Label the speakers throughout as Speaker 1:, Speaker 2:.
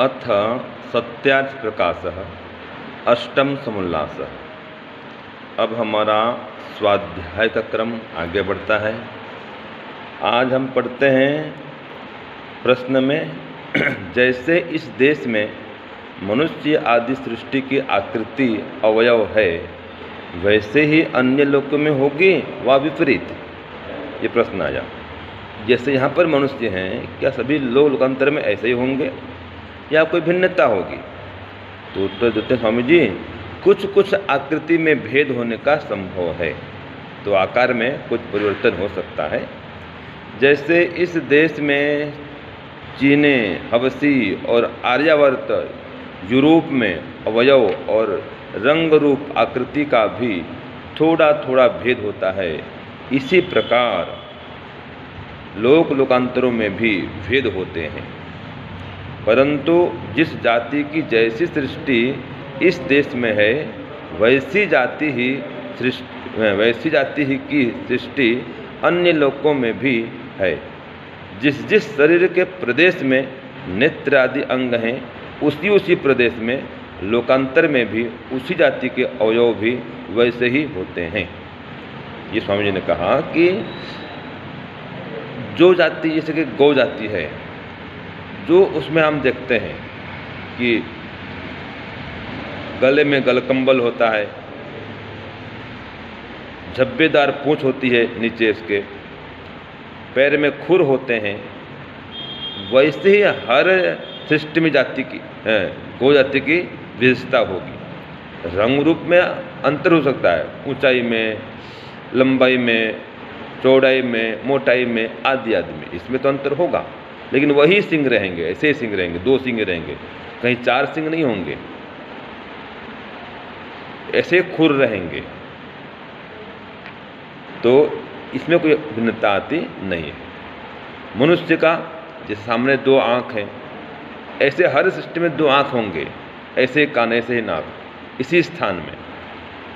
Speaker 1: अथ सत्यार्थ प्रकाशः अष्टम समुल्लासः। अब हमारा स्वाध्याय का क्रम आगे बढ़ता है। आज हम पढ़ते हैं प्रश्न में जैसे इस देश में मनुष्य आदि सृष्टि की आकृति अवयव है, वैसे ही अन्य लोकों में होगी व विपरीत। ये प्रश्न आया। जैसे यहाँ पर मनुष्य हैं, क्या सभी लोक लोकांतर में ऐसे ही होंगे या कोई भिन्नता होगी? तो उत्तर देते स्वामी जी, कुछ कुछ आकृति में भेद होने का संभव है, तो आकार में कुछ परिवर्तन हो सकता है। जैसे इस देश में चीने, हबसी और आर्यावर्त यूरोप में अवयव और रंग रूप आकृति का भी थोड़ा थोड़ा भेद होता है, इसी प्रकार लोक लोकांतरों में भी भेद होते हैं। परंतु जिस जाति की जैसी सृष्टि इस देश में है, वैसी जाति ही की सृष्टि अन्य लोकों में भी है। जिस जिस शरीर के प्रदेश में नेत्र आदि अंग हैं, उसी प्रदेश में लोकांतर में भी उसी जाति के अवयव भी वैसे ही होते हैं। ये स्वामी जी ने कहा कि जो जाति जैसे कि गौ जाति है, जो उसमें हम देखते हैं कि गले में गलकंबल होता है, झब्बेदार पूंछ होती है नीचे इसके, पैर में खुर होते हैं, वैसे ही हर सृष्टि में जाति की गौ जाति की विशेषता होगी। रंग रूप में अंतर हो सकता है, ऊंचाई में, लंबाई में, चौड़ाई में, मोटाई में, आदि आदि में, इसमें तो अंतर होगा। लेकिन वही सिंह रहेंगे, ऐसे ही सिंह रहेंगे, दो सिंह रहेंगे, कहीं चार सिंह नहीं होंगे, ऐसे खुर रहेंगे। तो इसमें कोई भिन्नता आती नहीं है। मनुष्य का जैसे सामने दो आँख हैं, ऐसे हर सृष्टि में दो आँख होंगे, ऐसे कान, ऐसे ही नाक, इसी स्थान में।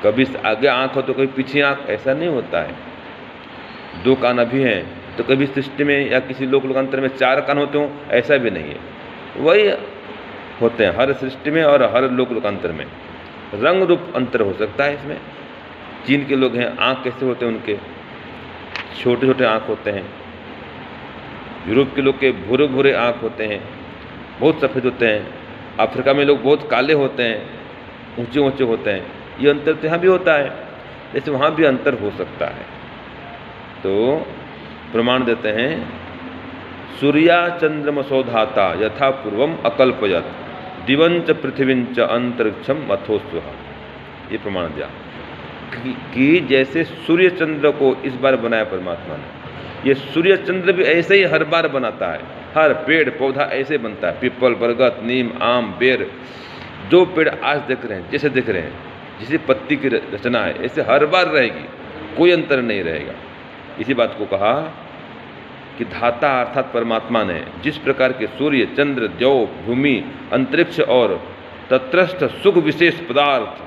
Speaker 1: कभी आगे आँख हो तो कभी पीछे आँख, ऐसा नहीं होता है। दो कान अभी हैं तो कभी सृष्टि में या किसी लोक लोकांतर में चार कान होते हों, ऐसा भी नहीं है। वही होते हैं हर सृष्टि में और हर लोक लोकांतर में। रंग रूप अंतर हो सकता है इसमें। चीन के लोग हैं, आँख कैसे होते हैं उनके, छोटे छोटे आँख होते हैं। यूरोप के लोग के भूरे भूरे आँख होते हैं, बहुत सफ़ेद होते हैं। अफ्रीका में लोग बहुत काले होते हैं, ऊंचे ऊंचे होते हैं। ये अंतर तो यहाँ भी होता है, जैसे वहाँ भी अंतर हो सकता है। तो प्रमाण देते हैं, सूर्या चंद्रमसो धाता यथा पूर्वम अकल्पयत दिवंच पृथ्वींच अंतरिक्षम अथोस्वः। ये प्रमाण दिया कि जैसे सूर्य चंद्र को इस बार बनाया परमात्मा ने, ये सूर्य चंद्र भी ऐसे ही हर बार बनाता है। हर पेड़ पौधा ऐसे बनता है, पीपल, बरगद, नीम, आम, बेर, जो पेड़ आज देख रहे हैं, जैसे देख रहे हैं, जिसे पत्ती की रचना है, ऐसे हर बार रहेगी, कोई अंतर नहीं रहेगा। इसी बात को कहा कि धाता अर्थात परमात्मा ने जिस प्रकार के सूर्य, चंद्र, द्यौ, भूमि, अंतरिक्ष और तत्रस्थ सुख विशेष पदार्थ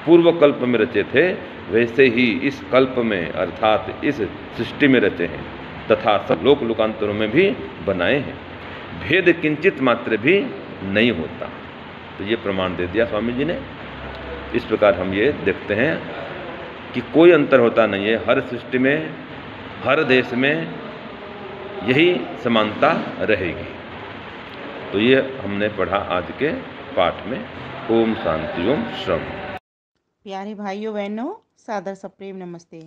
Speaker 1: पूर्व कल्प में रचे थे, वैसे ही इस कल्प में अर्थात इस सृष्टि में रचे हैं, तथा सब लोक लोकांतरों में भी बनाए हैं। भेद किंचित मात्र भी नहीं होता। तो ये प्रमाण दे दिया स्वामी जी ने। इस प्रकार हम ये देखते हैं कि कोई अंतर होता नहीं है। हर सृष्टि में, हर देश में यही समानता रहेगी। तो ये हमने पढ़ा आज के पाठ में। ओम शांति, ओम श्रम।
Speaker 2: प्यारे भाइयों बहनों, सादर सप्रेम नमस्ते।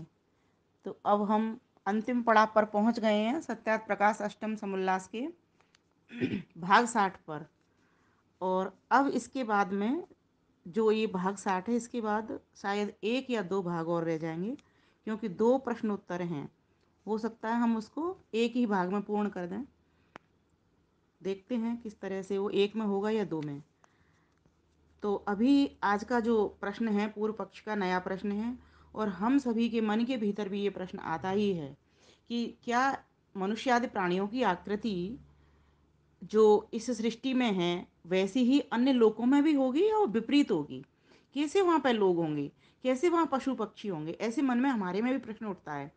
Speaker 2: तो अब हम अंतिम पड़ाव पर पहुंच गए हैं, सत्यार्थ प्रकाश अष्टम समुल्लास के भाग 60 पर। और अब इसके बाद में जो ये भाग 60 है, इसके बाद शायद एक या दो भाग और रह जाएंगे, क्योंकि दो प्रश्नोत्तर हैं। हो सकता है हम उसको एक ही भाग में पूर्ण कर दें। देखते हैं किस तरह से वो एक में होगा या दो में। तो अभी आज का जो प्रश्न है पूर्व पक्ष का नया प्रश्न है, और हम सभी के मन के भीतर भी ये प्रश्न आता ही है कि क्या मनुष्य आदि प्राणियों की आकृति जो इस सृष्टि में है वैसी ही अन्य लोकों में भी होगी या विपरीत होगी? कैसे वहाँ पर लोग होंगे, कैसे वहाँ पशु पक्षी होंगे? ऐसे मन में हमारे में भी प्रश्न उठता है।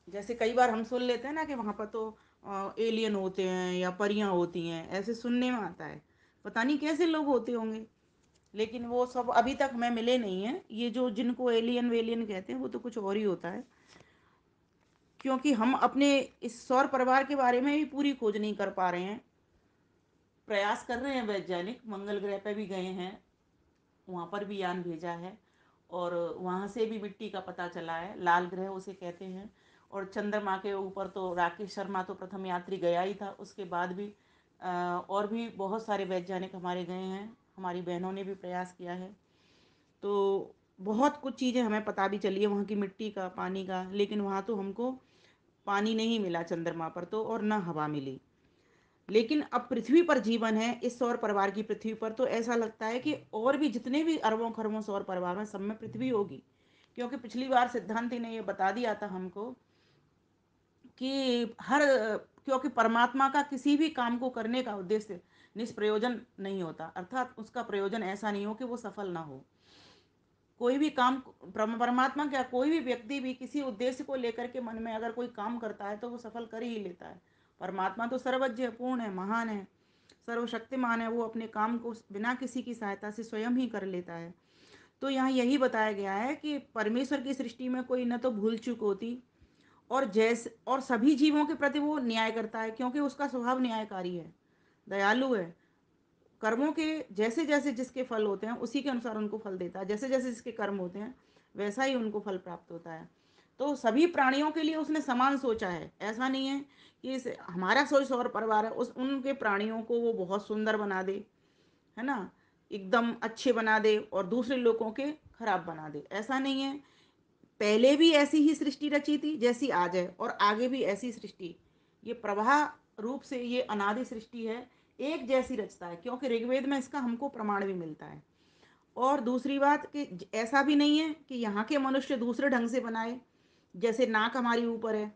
Speaker 2: जैसे कई बार हम सुन लेते हैं ना कि वहाँ पर तो एलियन होते हैं या परियां होती हैं, ऐसे सुनने में आता है। पता नहीं कैसे लोग होते होंगे, लेकिन वो सब अभी तक मैं मिले नहीं हैं। ये जो जिनको एलियन वेलियन कहते हैं वो तो कुछ और ही होता है, क्योंकि हम अपने इस सौर परिवार के बारे में भी पूरी खोज नहीं कर पा रहे हैं। प्रयास कर रहे हैं वैज्ञानिक, मंगल ग्रह पे भी गए हैं, वहाँ पर भी यान भेजा है और वहाँ से भी मिट्टी का पता चला है, लाल ग्रह उसे कहते हैं। और चंद्रमा के ऊपर तो राकेश शर्मा तो प्रथम यात्री गया ही था, उसके बाद भी और भी बहुत सारे वैज्ञानिक हमारे गए हैं, हमारी बहनों ने भी प्रयास किया है। तो बहुत कुछ चीज़ें हमें पता भी चली है वहाँ की मिट्टी का, पानी का, लेकिन वहाँ तो हमको पानी नहीं मिला चंद्रमा पर तो, और ना हवा मिली। लेकिन अब पृथ्वी पर जीवन है, इस सौर परिवार की पृथ्वी पर, तो ऐसा लगता है कि और भी जितने भी अरबों खरबों सौर परिवार में सब में पृथ्वी होगी। क्योंकि पिछली बार सिद्धांति ने ये बता दिया था हमको कि हर क्योंकि परमात्मा का किसी भी काम को करने का उद्देश्य निष्प्रयोजन नहीं होता, अर्थात उसका प्रयोजन ऐसा नहीं हो कि वो सफल ना हो। कोई भी काम, परमात्मा क्या, कोई भी व्यक्ति भी किसी उद्देश्य को लेकर के मन में अगर कोई काम करता है तो वो सफल कर ही लेता है। परमात्मा तो सर्वज्ञ है, पूर्ण है, महान है, सर्वशक्तिमान है, वो अपने काम को बिना किसी की सहायता से स्वयं ही कर लेता है। तो यहाँ यही बताया गया है कि परमेश्वर की सृष्टि में कोई न तो भूल चूक होती, और जैसे और सभी जीवों के प्रति वो न्याय करता है, क्योंकि उसका स्वभाव न्यायकारी है, दयालु है। कर्मों के जैसे जैसे जिसके फल होते हैं उसी के अनुसार उनको फल देता है, जैसे जैसे जिसके कर्म होते हैं वैसा ही उनको फल प्राप्त होता है। तो सभी प्राणियों के लिए उसने समान सोचा है, ऐसा नहीं है कि हमारा सोच सौर परिवार है उस उनके प्राणियों को वो बहुत सुंदर बना दे, है ना, एकदम अच्छे बना दे और दूसरे लोगों के खराब बना दे, ऐसा नहीं है। पहले भी ऐसी ही सृष्टि रची थी जैसी आज है, और आगे भी ऐसी सृष्टि, ये प्रवाह रूप से ये अनादि सृष्टि है, एक जैसी रचता है, क्योंकि ऋग्वेद में इसका हमको प्रमाण भी मिलता है। और दूसरी बात कि ऐसा भी नहीं है कि यहाँ के मनुष्य दूसरे ढंग से बनाए, जैसे नाक हमारी ऊपर है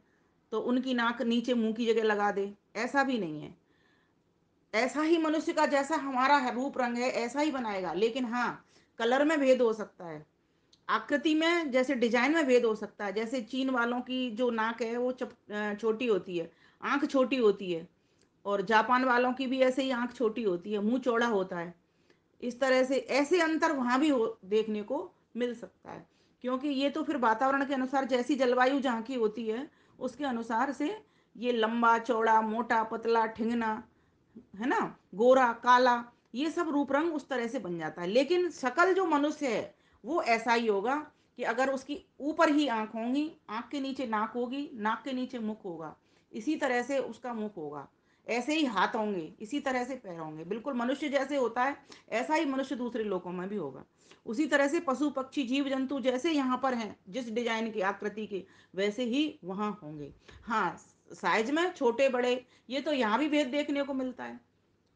Speaker 2: तो उनकी नाक नीचे मुंह की जगह लगा दे, ऐसा भी नहीं है। ऐसा ही मनुष्य का जैसा हमारा रूप रंग है ऐसा ही बनाएगा, लेकिन हाँ, कलर में भेद हो सकता है, आकृति में जैसे डिजाइन में भेद हो सकता है। जैसे चीन वालों की जो नाक है वो छोटी होती है, आंख छोटी होती है, और जापान वालों की भी ऐसे ही आंख छोटी होती है, मुंह चौड़ा होता है। इस तरह से ऐसे अंतर वहाँ भी देखने को मिल सकता है, क्योंकि ये तो फिर वातावरण के अनुसार जैसी जलवायु जहाँ की होती है उसके अनुसार से ये लंबा चौड़ा मोटा पतला ठिंगना, है ना, गोरा काला, ये सब रूप रंग उस तरह से बन जाता है। लेकिन शकल जो मनुष्य है वो ऐसा ही होगा कि अगर उसकी ऊपर ही आंख होंगी, आंख के नीचे नाक होगी, नाक के नीचे मुख होगा, इसी तरह से उसका मुख होगा, ऐसे ही हाथ होंगे, इसी तरह से पैर होंगे, बिल्कुल मनुष्य जैसे होता है ऐसा ही मनुष्य दूसरे लोकों में भी होगा। उसी तरह से पशु पक्षी जीव जंतु जैसे यहाँ पर हैं जिस डिजाइन की आकृति के, वैसे ही वहाँ होंगे। हाँ, साइज में छोटे बड़े ये तो यहाँ भी भेद देखने को मिलता है,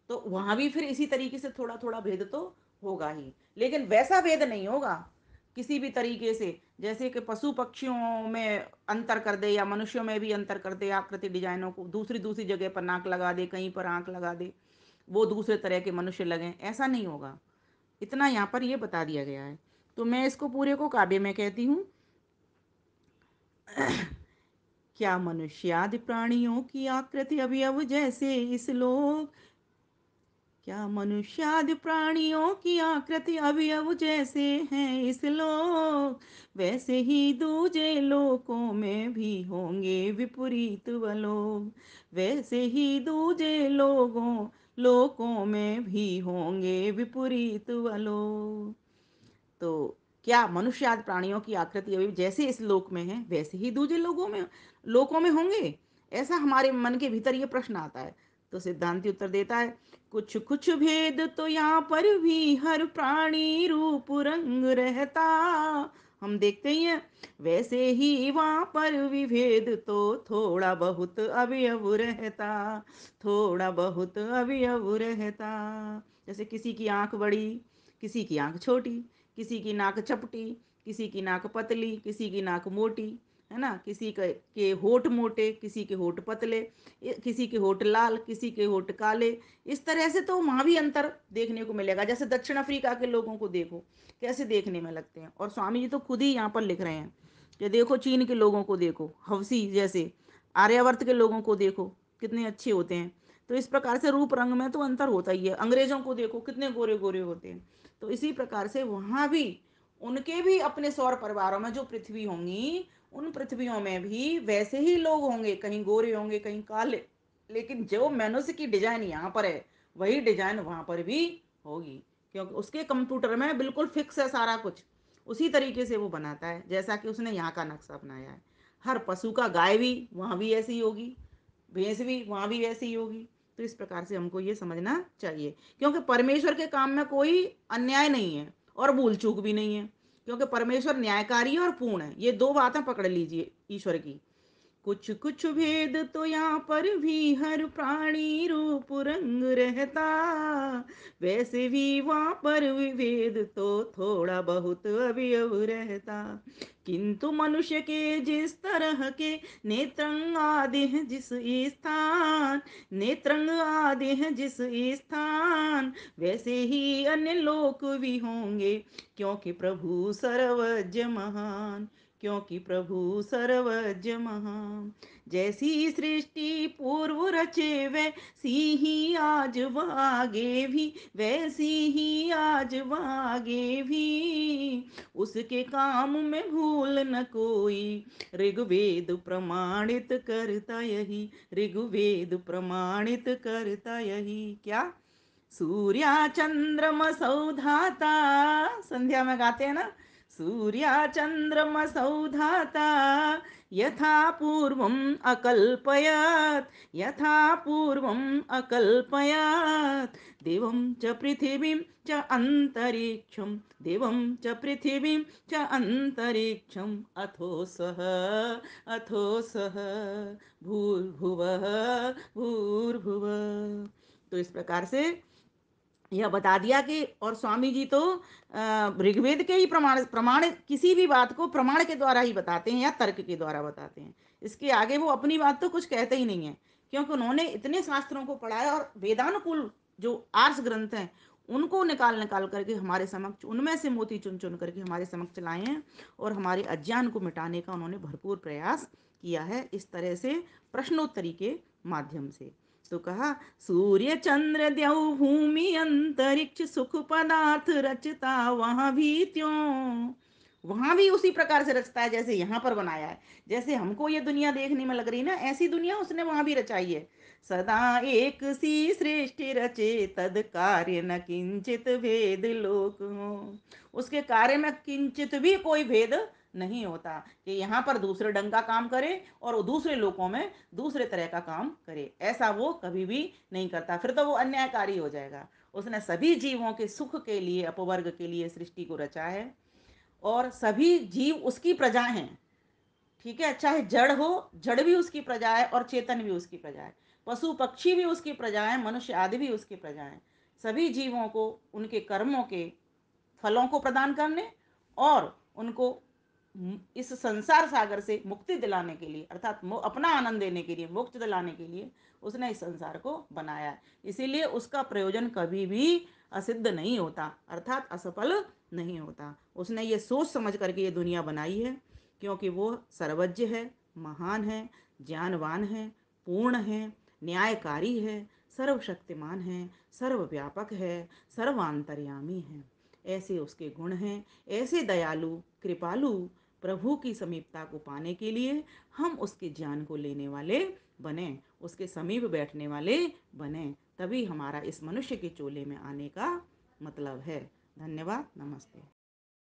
Speaker 2: तो वहाँ भी फिर इसी तरीके से थोड़ा थोड़ा भेद तो होगा ही, लेकिन वैसा भेद नहीं होगा किसी भी तरीके से जैसे कि पशु पक्षियों में अंतर कर दे या मनुष्यों में भी अंतर कर दे, आकृति डिजाइनों को दूसरी दूसरी जगह पर नाक लगा दे, कहीं पर आंख लगा दे, वो दूसरे तरह के मनुष्य लगें, ऐसा नहीं होगा। इतना यहाँ पर ये बता दिया गया है। तो मैं इसको पूरे को काव्य में कहती हूँ। क्या मनुष्यादि प्राणियों की आकृति अवयव जैसे इस लोक, क्या मनुष्यादि प्राणियों की आकृति अवयव जैसे हैं इस लोक, वैसे ही दूजे लोकों में भी होंगे विपरीत वलोक, वैसे ही दूजे लोकों में भी होंगे विपरीत वलोक। तो क्या मनुष्य आदि प्राणियों की आकृति अभी जैसे इस लोक में है वैसे ही दूसरे लोकों में होंगे, ऐसा हमारे मन के भीतर ये प्रश्न आता है। तो सिद्धांति उत्तर देता है, कुछ कुछ भेद तो यहाँ पर भी हर प्राणी रूप रंग रहता, हम देखते ही हैं, वैसे ही वहाँ पर विभेद तो थोड़ा बहुत अवयव रहता, थोड़ा बहुत अवयव रहता। जैसे किसी की आंख बड़ी, किसी की आंख छोटी, किसी की नाक चपटी, किसी की नाक पतली, किसी की नाक मोटी, है ना, किसी के होठ मोटे, किसी के होठ पतले, किसी के होठ लाल, किसी के होठ काले। इस तरह से तो वहाँ भी अंतर देखने को मिलेगा। जैसे दक्षिण अफ्रीका के लोगों को देखो कैसे देखने में लगते हैं, और स्वामी जी तो खुद ही यहाँ पर लिख रहे हैं कि देखो चीन के लोगों को देखो, हवसी जैसे आर्यावर्त के लोगों को देखो कितने अच्छे होते हैं। तो इस प्रकार से रूप रंग में तो अंतर होता ही है। अंग्रेजों को देखो कितने गोरे गोरे होते हैं। तो इसी प्रकार से वहाँ भी उनके भी अपने सौर परिवारों में जो पृथ्वी होंगी, उन पृथ्वियों में भी वैसे ही लोग होंगे, कहीं गोरे होंगे कहीं काले, लेकिन जो मनुष्य की डिजाइन यहाँ पर है वही डिजाइन वहाँ पर भी होगी, क्योंकि उसके कंप्यूटर में बिल्कुल फिक्स है सारा कुछ। उसी तरीके से वो बनाता है जैसा कि उसने यहाँ का नक्शा बनाया है। हर पशु का, गाय भी वहाँ भी ऐसी होगी, भैंस भी वहाँ भी वैसी ही होगी। तो इस प्रकार से हमको ये समझना चाहिए, क्योंकि परमेश्वर के काम में कोई अन्याय नहीं है और भूल चूक भी नहीं है, क्योंकि परमेश्वर न्यायकारी और पूर्ण है। ये दो बातें पकड़ लीजिए ईश्वर की। कुछ कुछ भेद तो यहाँ पर भी हर प्राणी रूप रंग रहता, वैसे भी वहाँ पर विभेद तो थोड़ा बहुत अवयव रहता। किंतु मनुष्य के जिस तरह के नेत्रंग आदि हैं जिस स्थान, नेत्रंग आदि हैं जिस स्थान, वैसे ही अन्य लोक भी होंगे, क्योंकि प्रभु सर्वज्ञ महान, क्योंकि प्रभु सर्वज्ञ महान। जैसी सृष्टि पूर्व रचे वैसी ही आज व आगे भी, वैसी ही आज व आगे भी, उसके काम में भूल न कोई, ऋग्वेद प्रमाणित करता यही, ऋग्वेद प्रमाणित करता यही। क्या? सूर्या चंद्रमसौ धाता, संध्या में गाते हैं ना, सूर्या चंद्रमसौ धाता, यथा पूर्वम अकल्पयत्, यथा पूर्वम अकल्पयत्, देवं च पृथिवीं च अंतरिक्षं, देवं च पृथिवीं च अंतरिक्षं, अथो सः, अथो सः भूर्भुवः भूर्भुवः। तो इस प्रकार से यह बता दिया कि, और स्वामी जी तो ऋग्वेद के ही प्रमाण प्रमाण किसी भी बात को प्रमाण के द्वारा ही बताते हैं या तर्क के द्वारा बताते हैं। इसके आगे वो अपनी बात तो कुछ कहते ही नहीं है, क्योंकि उन्होंने इतने शास्त्रों को पढ़ा है और वेदानुकूल जो आर्ष ग्रंथ हैं उनको निकाल निकाल करके हमारे समक्ष, उनमें से मोती चुन चुन करके हमारे समक्ष लाए हैं, और हमारे अज्ञान को मिटाने का उन्होंने भरपूर प्रयास किया है इस तरह से प्रश्नोत्तरी के माध्यम से। तो कहा, सूर्य चंद्र द्यौ भूमि अंतरिक्ष सुख पदार्थ रचता वहां भी त्यों, वहां भी उसी प्रकार से रचता है जैसे यहाँ पर बनाया है। जैसे हमको ये दुनिया देखने में लग रही ना, ऐसी दुनिया उसने वहां भी रचाई है। सदा एक सी सृष्टि रचे तद कार्य न किंचित भेद लोक हो, उसके कार्य में किंचित भी कोई भेद नहीं होता कि यहाँ पर दूसरे ढंग का काम करे और वो दूसरे लोकों में दूसरे तरह का काम करे, ऐसा वो कभी भी नहीं करता, फिर तो वो अन्यायकारी हो जाएगा। उसने सभी जीवों के सुख के लिए, अपवर्ग के लिए सृष्टि को रचा है, और सभी जीव उसकी प्रजा हैं। ठीक है, चाहे जड़ हो, जड़ भी उसकी प्रजा है और चेतन भी उसकी प्रजा है, पशु पक्षी भी उसकी प्रजा है, मनुष्य आदि भी उसकी प्रजा है। सभी जीवों को उनके कर्मों के फलों को प्रदान करने और उनको इस संसार सागर से मुक्ति दिलाने के लिए, अर्थात अपना आनंद देने के लिए, मोक्ष दिलाने के लिए उसने इस संसार को बनाया है। इसीलिए उसका प्रयोजन कभी भी असिद्ध नहीं होता, अर्थात असफल नहीं होता। उसने ये सोच समझ करके ये दुनिया बनाई है, क्योंकि वो सर्वज्ञ है, महान है, ज्ञानवान है, पूर्ण है, न्यायकारी है, सर्वशक्तिमान है, सर्वव्यापक है, सर्वांतर्यामी है। ऐसे उसके गुण हैं। ऐसे दयालु कृपालु प्रभु की समीपता को पाने के लिए हम उसके ज्ञान को लेने वाले बने, उसके समीप बैठने वाले बने, तभी हमारा इस मनुष्य के चोले में आने का मतलब है। धन्यवाद, नमस्ते।